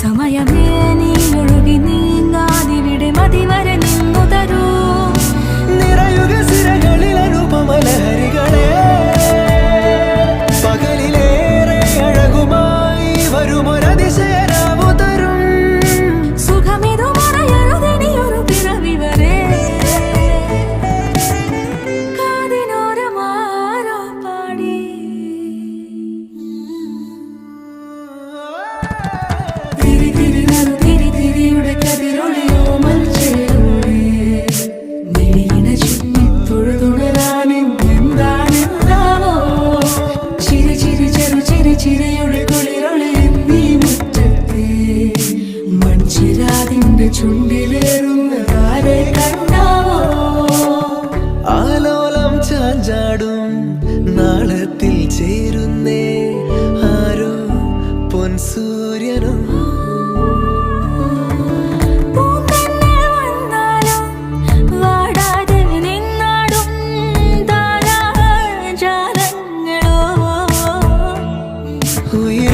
സമയമേ നീ ഒഴുകി നീങ്ങാതിവിടെ മതിവരെ നിന്നു തരൂ. നിറയുക സിരകളിൽ അനുപമലഹരികളെ, പകലിലേറെ അഴകുമായി വരുമൊരതിശയരാവു തരും. സുഖമിതു മറയരുതെനിയൊരു പിറവി വരെ. കാതിനോരമാരോ പാടി തിരി തിരി നറു തിരി തിരിയുടെ കതിരൊളിയോ മൽച്ചേരുളേ. മിഴിയിണ ചുറ്റി തൊഴുതുണരാനെന്താണെന്താവോ. ചിരി ചിരി ചെറു ചിരി ചിരിയുടെ കുളിരൊളി നീ മുറ്റത്തെ മൺചിരാതിന്റെ ചുണ്ടിലേറുന്നതാരെ കണ്ടാവോ. ആലോലം ചാഞ്ചാടും നാളത്തിൽ ചേരുന്നേ ആരോ പൊൻസൂര്യനും. പൂന്തന്നെ വന്നാലും വാടാതെ നിന്നാടും താരാജാലങ്ങളോ. ഉയർ